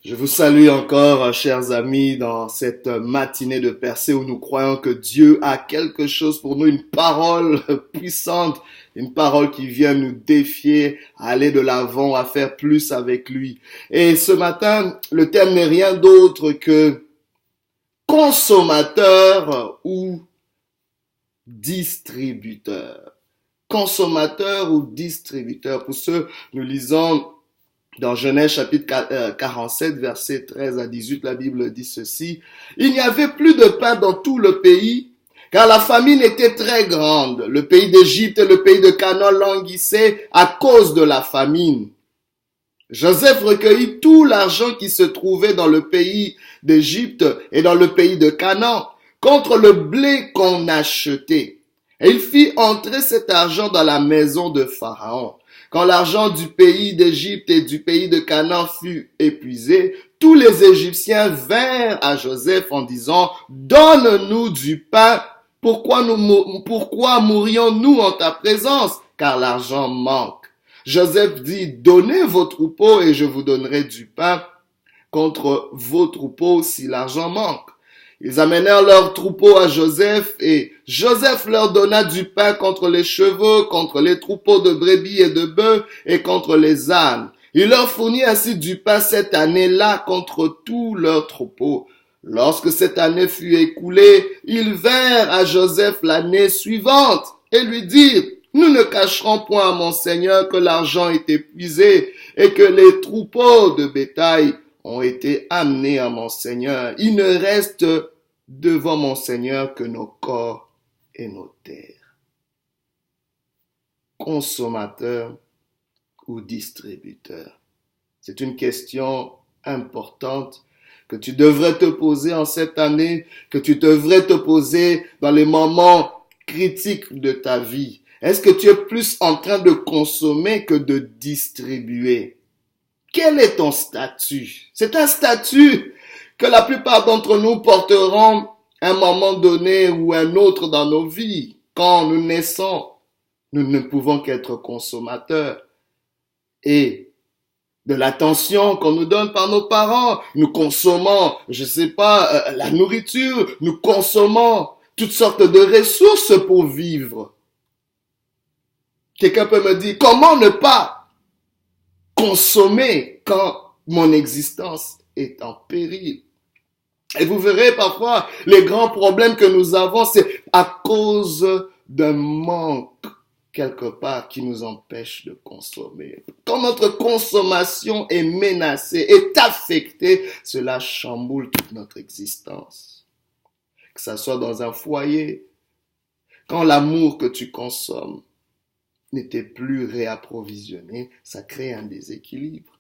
Je vous salue encore, chers amis, dans cette matinée de percée où nous croyons que Dieu a quelque chose pour nous, une parole puissante, une parole qui vient nous défier à aller de l'avant, à faire plus avec lui. Et ce matin, le thème n'est rien d'autre que consommateur ou distributeur. Consommateur ou distributeur. Pour ceux, nous lisons dans Genèse chapitre 47, versets 13 à 18, la Bible dit ceci. Il n'y avait plus de pain dans tout le pays, car la famine était très grande. Le pays d'Égypte et le pays de Canaan languissaient à cause de la famine. Joseph recueillit tout l'argent qui se trouvait dans le pays d'Égypte et dans le pays de Canaan contre le blé qu'on achetait. Et il fit entrer cet argent dans la maison de Pharaon. Quand l'argent du pays d'Égypte et du pays de Canaan fut épuisé, tous les Égyptiens vinrent à Joseph en disant, donne-nous du pain, pourquoi mourions-nous en ta présence? Car l'argent manque. Joseph dit, donnez vos troupeaux et je vous donnerai du pain contre vos troupeaux si l'argent manque. Ils amenèrent leurs troupeaux à Joseph et Joseph leur donna du pain contre les chevaux, contre les troupeaux de brebis et de bœufs et contre les ânes. Il leur fournit ainsi du pain cette année-là contre tous leurs troupeaux. Lorsque cette année fut écoulée, ils vinrent à Joseph l'année suivante et lui dirent, nous ne cacherons point à mon Seigneur que l'argent est épuisé et que les troupeaux de bétail ont été amenés à mon Seigneur. Il ne reste devant mon Seigneur que nos corps et nos terres. Consommateur ou distributeur? C'est une question importante que tu devrais te poser en cette année, que tu devrais te poser dans les moments critiques de ta vie. Est-ce que tu es plus en train de consommer que de distribuer? Quel est ton statut? C'est un statut que la plupart d'entre nous porteront à un moment donné ou un autre dans nos vies. Quand nous naissons, nous ne pouvons qu'être consommateurs. Et de l'attention qu'on nous donne par nos parents, nous consommons, la nourriture, nous consommons toutes sortes de ressources pour vivre. Quelqu'un peut me dire, comment ne pas consommer quand mon existence est en péril? Et vous verrez parfois les grands problèmes que nous avons, c'est à cause d'un manque quelque part qui nous empêche de consommer. Quand notre consommation est menacée, est affectée, cela chamboule toute notre existence. Que ça soit dans un foyer, quand l'amour que tu consommes n'était plus réapprovisionné, ça crée un déséquilibre.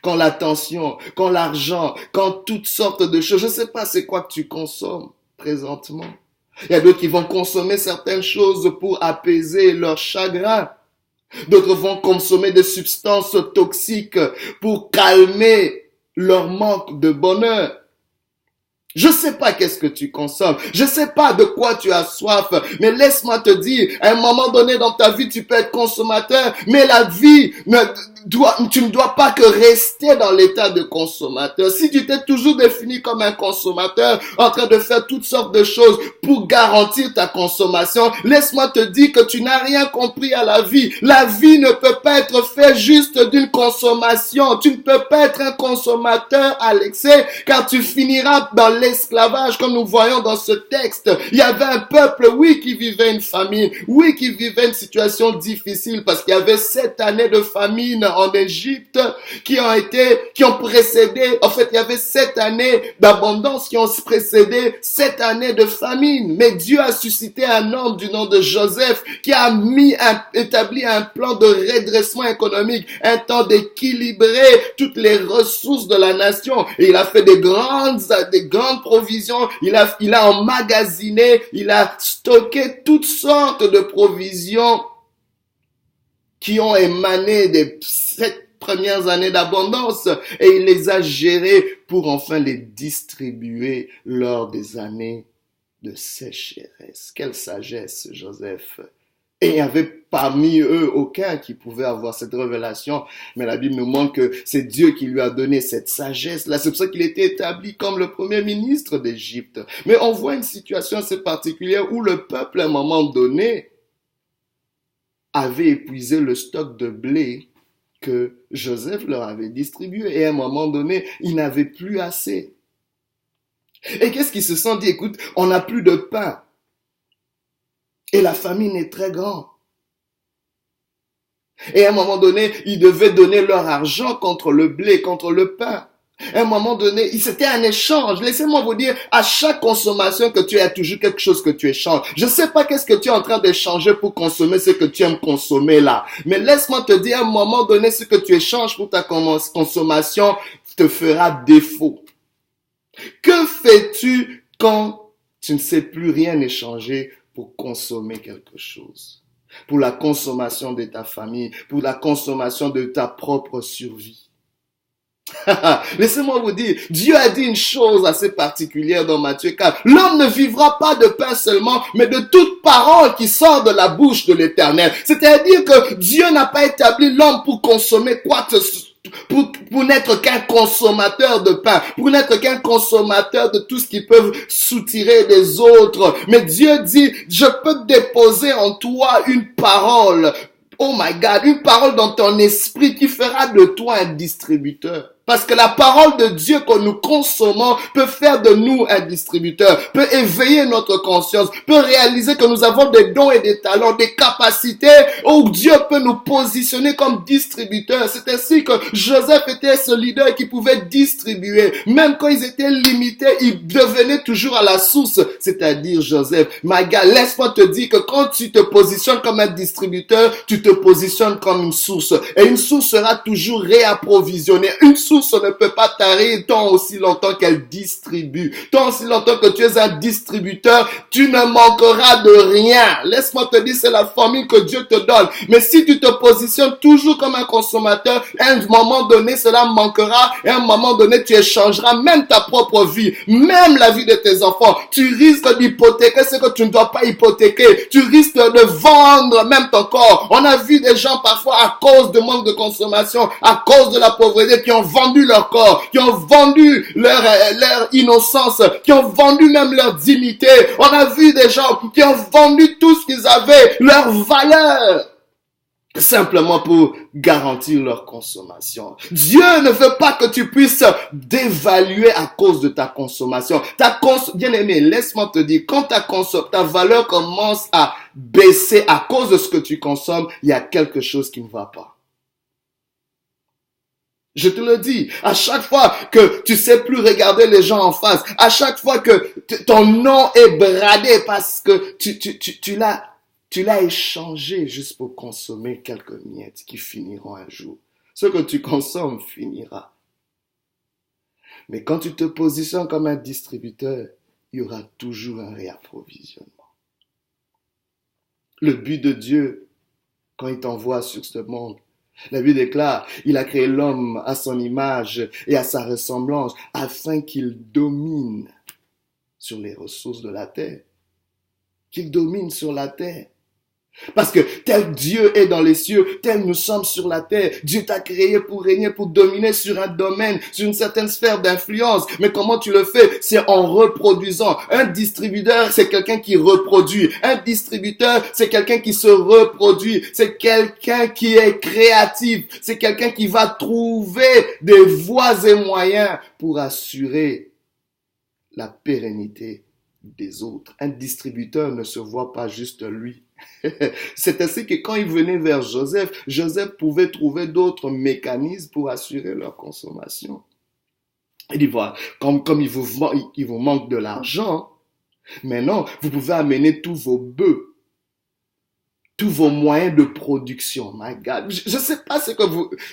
Quand l'attention, quand l'argent, quand toutes sortes de choses, je ne sais pas c'est quoi que tu consommes présentement. Il y a d'autres qui vont consommer certaines choses pour apaiser leur chagrin. D'autres vont consommer des substances toxiques pour calmer leur manque de bonheur. Je sais pas qu'est-ce que tu consommes. Je sais pas de quoi tu as soif. Mais laisse-moi te dire, à un moment donné dans ta vie, tu peux être consommateur. Mais la vie, tu ne dois pas que rester dans l'état de consommateur. Si tu t'es toujours défini comme un consommateur, en train de faire toutes sortes de choses pour garantir ta consommation, laisse-moi te dire que tu n'as rien compris à la vie. La vie ne peut pas être faite juste d'une consommation. Tu ne peux pas être un consommateur à l'excès, car tu finiras dans l'esclavage, comme nous voyons dans ce texte. Il y avait un peuple, oui, qui vivait une famine, oui, qui vivait une situation difficile, parce qu'il y avait 7 années de famine en Égypte qui ont précédé, en fait, il y avait 7 années d'abondance qui ont précédé 7 années de famine. Mais Dieu a suscité un homme du nom de Joseph qui a établi un plan de redressement économique, un temps d'équilibrer toutes les ressources de la nation. Et il a fait des grandes provisions, il a emmagasiné, il a stocké toutes sortes de provisions qui ont émané des 7 premières années d'abondance et il les a gérées pour enfin les distribuer lors des années de sécheresse. Quelle sagesse, Joseph Et il n'y avait parmi eux aucun qui pouvait avoir cette révélation. Mais la Bible nous montre que c'est Dieu qui lui a donné cette sagesse-là. C'est pour ça qu'il était établi comme le premier ministre d'Égypte. Mais on voit une situation assez particulière où le peuple, à un moment donné, avait épuisé le stock de blé que Joseph leur avait distribué. Et à un moment donné, ils n'avaient plus assez. Et qu'est-ce qu'ils se sont dit? Écoute, on n'a plus de pain. Et la famine est très grande. Et à un moment donné, ils devaient donner leur argent contre le blé, contre le pain. À un moment donné, c'était un échange. Laissez-moi vous dire, à chaque consommation que tu as toujours quelque chose que tu échanges. Je ne sais pas qu'est-ce que tu es en train d'échanger pour consommer ce que tu aimes consommer là. Mais laisse-moi te dire, à un moment donné, ce que tu échanges pour ta consommation te fera défaut. Que fais-tu quand tu ne sais plus rien échanger pour consommer quelque chose? Pour la consommation de ta famille, pour la consommation de ta propre survie. Laissez-moi vous dire, Dieu a dit une chose assez particulière dans Matthieu 4. L'homme ne vivra pas de pain seulement, mais de toute parole qui sort de la bouche de l'Éternel. C'est-à-dire que Dieu n'a pas établi l'homme pour consommer quoi que ce soit. Pour n'être qu'un consommateur de pain, pour n'être qu'un consommateur de tout ce qui peut soutirer des autres. Mais Dieu dit, je peux déposer en toi une parole. Oh my God, une parole dans ton esprit qui fera de toi un distributeur. Parce que la parole de Dieu que nous consommons peut faire de nous un distributeur, peut éveiller notre conscience, peut réaliser que nous avons des dons et des talents, des capacités où Dieu peut nous positionner comme distributeurs. C'est ainsi que Joseph était ce leader qui pouvait distribuer. Même quand ils étaient limités, ils devenaient toujours à la source, c'est-à-dire Joseph. My God, laisse-moi te dire que quand tu te positionnes comme un distributeur, tu te positionnes comme une source. Et une source sera toujours réapprovisionnée. Une source ne peut pas tarir tant aussi longtemps qu'elle distribue. Tant aussi longtemps que tu es un distributeur, tu ne manqueras de rien. Laisse-moi te dire, c'est la formule que Dieu te donne. Mais si tu te positionnes toujours comme un consommateur, à un moment donné, cela manquera. Et à un moment donné, tu échangeras même ta propre vie, même la vie de tes enfants. Tu risques d'hypothéquer ce que tu ne dois pas hypothéquer. Tu risques de vendre même ton corps. On a vu des gens parfois à cause de manque de consommation, à cause de la pauvreté, qui ont vendu leur corps, qui ont vendu leur innocence, qui ont vendu même leur dignité. On a vu des gens qui ont vendu tout ce qu'ils avaient, leur valeur, simplement pour garantir leur consommation. Dieu ne veut pas que tu puisses dévaluer à cause de ta consommation. Bien-aimé, laisse-moi te dire, quand ta valeur commence à baisser à cause de ce que tu consommes, il y a quelque chose qui ne va pas. Je te le dis, à chaque fois que tu sais plus regarder les gens en face, à chaque fois que ton nom est bradé parce que tu l'as échangé juste pour consommer quelques miettes qui finiront un jour. Ce que tu consommes finira. Mais quand tu te positionnes comme un distributeur, il y aura toujours un réapprovisionnement. Le but de Dieu, quand il t'envoie sur ce monde, la Bible déclare, il a créé l'homme à son image et à sa ressemblance afin qu'il domine sur les ressources de la terre. Qu'il domine sur la terre. Parce que tel Dieu est dans les cieux, tel nous sommes sur la terre. Dieu t'a créé pour régner, pour dominer sur un domaine, sur une certaine sphère d'influence. Mais comment tu le fais? C'est en reproduisant. Un distributeur, c'est quelqu'un qui reproduit. Un distributeur, c'est quelqu'un qui se reproduit. C'est quelqu'un qui est créatif. C'est quelqu'un qui va trouver des voies et moyens pour assurer la pérennité des autres. Un distributeur ne se voit pas juste lui. C'est ainsi que quand ils venaient vers Joseph, Joseph pouvait trouver d'autres mécanismes pour assurer leur consommation. Il dit, voilà, comme il vous manque de l'argent, maintenant, vous pouvez amener tous vos bœufs, tous vos moyens de production. My God. Je sais pas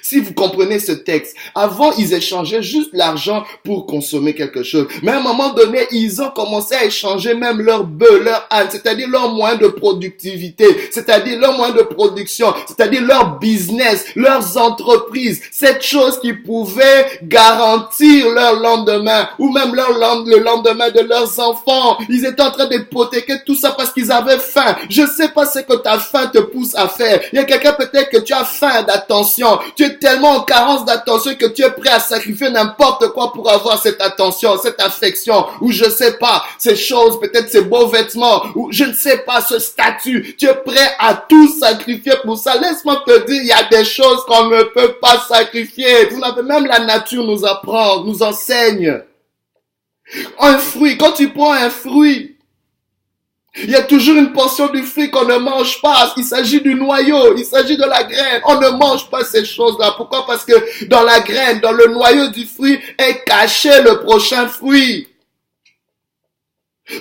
si vous comprenez ce texte. Avant, ils échangeaient juste l'argent pour consommer quelque chose. Mais à un moment donné, ils ont commencé à échanger même leurs bœufs, leurs ânes, c'est-à-dire leurs moyens de productivité, c'est-à-dire leurs moyens de production, c'est-à-dire leur business, leurs entreprises, cette chose qui pouvait garantir leur lendemain, ou même le lendemain de leurs enfants. Ils étaient en train d'hypothéquer tout ça parce qu'ils avaient faim. Je sais pas ce que tu as faim faim te pousse à faire. Il y a quelqu'un peut-être que tu as faim d'attention. Tu es tellement en carence d'attention que tu es prêt à sacrifier n'importe quoi pour avoir cette attention, cette affection, ou je sais pas, ces choses, peut-être ces beaux vêtements, ou je ne sais pas, ce statut. Tu es prêt à tout sacrifier pour ça. Laisse-moi te dire, il y a des choses qu'on ne peut pas sacrifier. Vous n'avez même la nature nous apprend, nous enseigne. Un fruit, quand tu prends un fruit, il y a toujours une portion du fruit qu'on ne mange pas. Il s'agit du noyau, il s'agit de la graine. On ne mange pas ces choses-là. Pourquoi? Parce que dans la graine, dans le noyau du fruit, est caché le prochain fruit.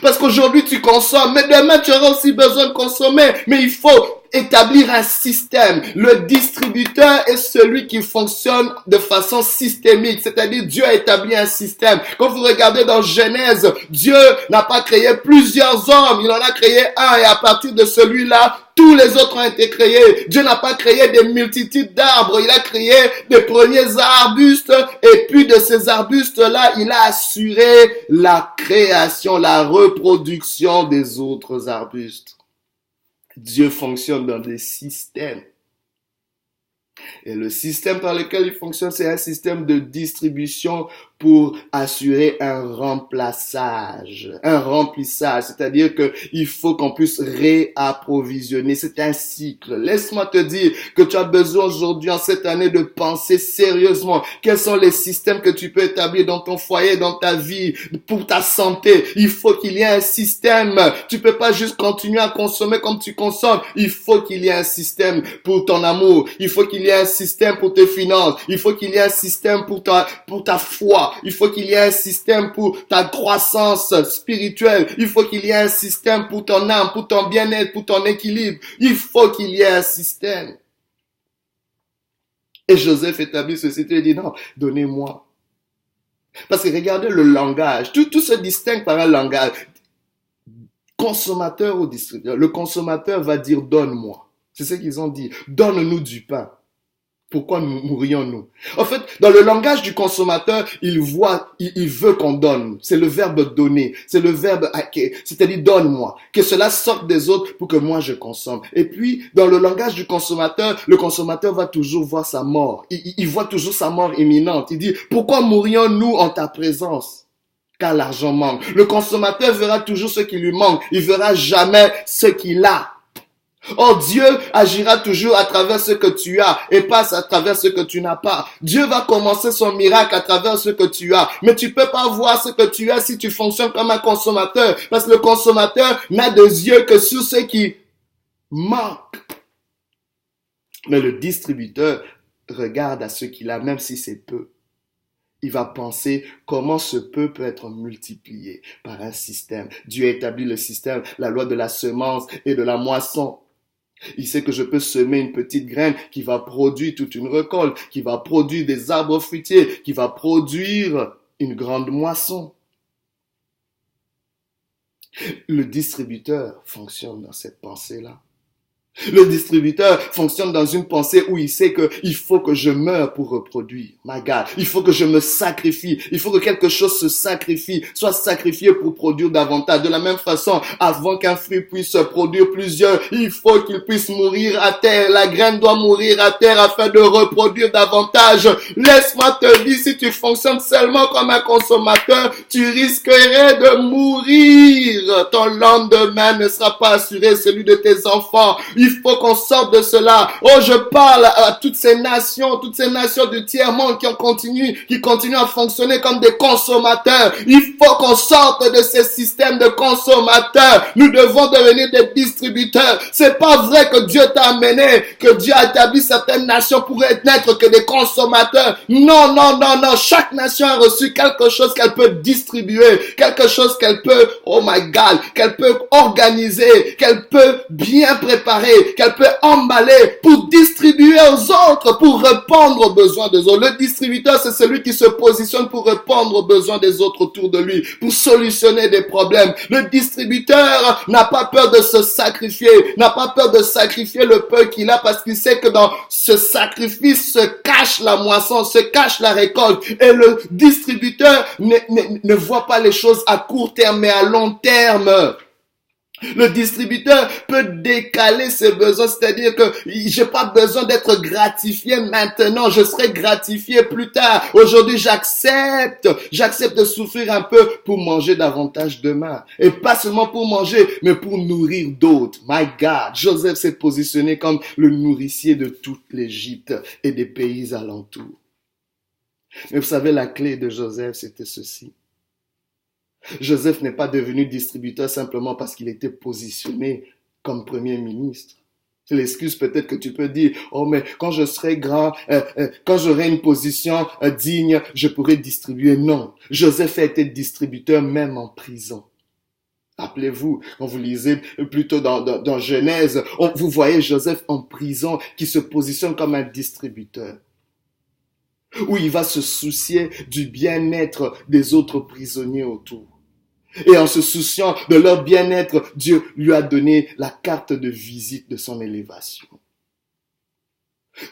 Parce qu'aujourd'hui tu consommes, mais demain tu auras aussi besoin de consommer. Mais il faut établir un système. Le distributeur est celui qui fonctionne de façon systémique. C'est-à-dire Dieu a établi un système. Quand vous regardez dans Genèse, Dieu n'a pas créé plusieurs hommes. Il en a créé un et à partir de celui-là, tous les autres ont été créés. Dieu n'a pas créé des multitudes d'arbres. Il a créé des premiers arbustes et puis de ces arbustes-là, il a assuré la création, la reproduction des autres arbustes. Dieu fonctionne dans des systèmes. Et le système par lequel il fonctionne, c'est un système de distribution pour assurer un remplissage, c'est-à-dire que il faut qu'on puisse réapprovisionner. C'est un cycle. Laisse-moi te dire que tu as besoin aujourd'hui, en cette année, de penser sérieusement quels sont les systèmes que tu peux établir dans ton foyer, dans ta vie, pour ta santé. Il faut qu'il y ait un système. Tu peux pas juste continuer à consommer comme tu consommes. Il faut qu'il y ait un système pour ton amour. Il faut qu'il y ait un système pour tes finances. Il faut qu'il y ait un système pour ta foi. Il faut qu'il y ait un système pour ta croissance spirituelle. Il faut qu'il y ait un système pour ton âme, pour ton bien-être, pour ton équilibre. Il faut qu'il y ait un système. Et Joseph établit ceci. Il dit non, donnez-moi. Parce que regardez le langage. Tout se distingue par un langage. Consommateur ou distributeur. Le consommateur va dire donne-moi. C'est ce qu'ils ont dit. Donne-nous du pain. Pourquoi mourrions-nous? En fait, dans le langage du consommateur, il veut qu'on donne. C'est le verbe donner. C'est le verbe c'est-à-dire donne-moi. Que cela sorte des autres pour que moi je consomme. Et puis, dans le langage du consommateur, le consommateur va toujours voir sa mort. Il voit toujours sa mort imminente. Il dit, pourquoi mourrions-nous en ta présence? Car l'argent manque. Le consommateur verra toujours ce qui lui manque. Il verra jamais ce qu'il a. Or, Dieu agira toujours à travers ce que tu as et passe à travers ce que tu n'as pas. Dieu va commencer son miracle à travers ce que tu as. Mais tu peux pas voir ce que tu as si tu fonctionnes comme un consommateur. Parce que le consommateur n'a des yeux que sur ce qui manque. Mais le distributeur regarde à ce qu'il a, même si c'est peu. Il va penser comment ce peu peut être multiplié par un système. Dieu a établi le système, la loi de la semence et de la moisson. Il sait que je peux semer une petite graine qui va produire toute une récolte, qui va produire des arbres fruitiers, qui va produire une grande moisson. Le distributeur fonctionne dans cette pensée-là. Le distributeur fonctionne dans une pensée où il sait que il faut que je meure pour reproduire. My God, il faut que je me sacrifie. Il faut que quelque chose se sacrifie, soit sacrifié pour produire davantage. De la même façon, avant qu'un fruit puisse produire plusieurs, il faut qu'il puisse mourir à terre. La graine doit mourir à terre afin de reproduire davantage. Laisse-moi te dire, si tu fonctionnes seulement comme un consommateur, tu risquerais de mourir. Ton lendemain ne sera pas assuré, celui de tes enfants. Il faut qu'on sorte de cela. Oh, je parle à toutes ces nations du tiers-monde qui continuent à fonctionner comme des consommateurs. Il faut qu'on sorte de ces systèmes de consommateurs. Nous devons devenir des distributeurs. C'est pas vrai que Dieu t'a amené, que Dieu a établi certaines nations pour n'être que des consommateurs. Non. Chaque nation a reçu quelque chose qu'elle peut distribuer, quelque chose qu'elle peut, oh my God, qu'elle peut organiser, qu'elle peut bien préparer, qu'elle peut emballer pour distribuer aux autres, pour répondre aux besoins des autres. Le distributeur, c'est celui qui se positionne pour répondre aux besoins des autres autour de lui, pour solutionner des problèmes. Le distributeur n'a pas peur de se sacrifier, n'a pas peur de sacrifier le peu qu'il a parce qu'il sait que dans ce sacrifice se cache la moisson, se cache la récolte. Et le distributeur ne voit pas les choses à court terme mais à long terme. Le distributeur peut décaler ses besoins, c'est-à-dire que j'ai pas besoin d'être gratifié maintenant, je serai gratifié plus tard. Aujourd'hui, j'accepte de souffrir un peu pour manger davantage demain. Et pas seulement pour manger, mais pour nourrir d'autres. My God, Joseph s'est positionné comme le nourricier de toute l'Égypte et des pays alentours. Mais vous savez, la clé de Joseph, c'était ceci. Joseph n'est pas devenu distributeur simplement parce qu'il était positionné comme premier ministre. C'est l'excuse peut-être que tu peux dire, oh mais quand je serai grand, quand j'aurai une position digne, je pourrai distribuer. Non, Joseph a été distributeur même en prison. Rappelez-vous, quand vous lisez plutôt dans Genèse, vous voyez Joseph en prison qui se positionne comme un distributeur, où il va se soucier du bien-être des autres prisonniers autour. Et en se souciant de leur bien-être, Dieu lui a donné la carte de visite de son élévation.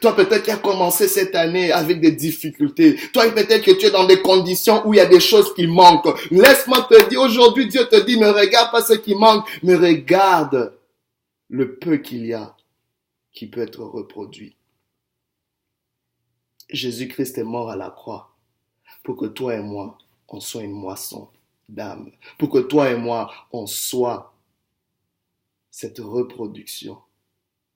Toi, peut-être qui as commencé cette année avec des difficultés. Toi, peut-être que tu es dans des conditions où il y a des choses qui manquent. Laisse-moi te dire, aujourd'hui, Dieu te dit, ne regarde pas ce qui manque, mais regarde le peu qu'il y a qui peut être reproduit. Jésus-Christ est mort à la croix pour que toi et moi, on soit une moisson d'âme. Pour que toi et moi, on soit cette reproduction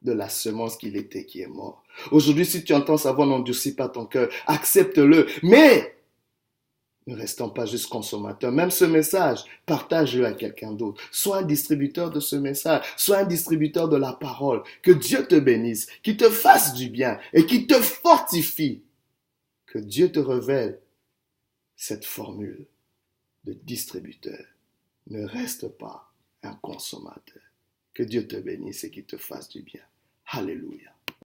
de la semence qu'il était qui est mort. Aujourd'hui, si tu entends sa voix, n'endurcis pas ton cœur, accepte-le. Mais ne restons pas juste consommateurs. Même ce message, partage-le à quelqu'un d'autre. Sois un distributeur de ce message. Sois un distributeur de la parole. Que Dieu te bénisse, qu'il te fasse du bien et qu'il te fortifie. Que Dieu te révèle cette formule de distributeur. Ne reste pas un consommateur. Que Dieu te bénisse et qu'il te fasse du bien. Alléluia.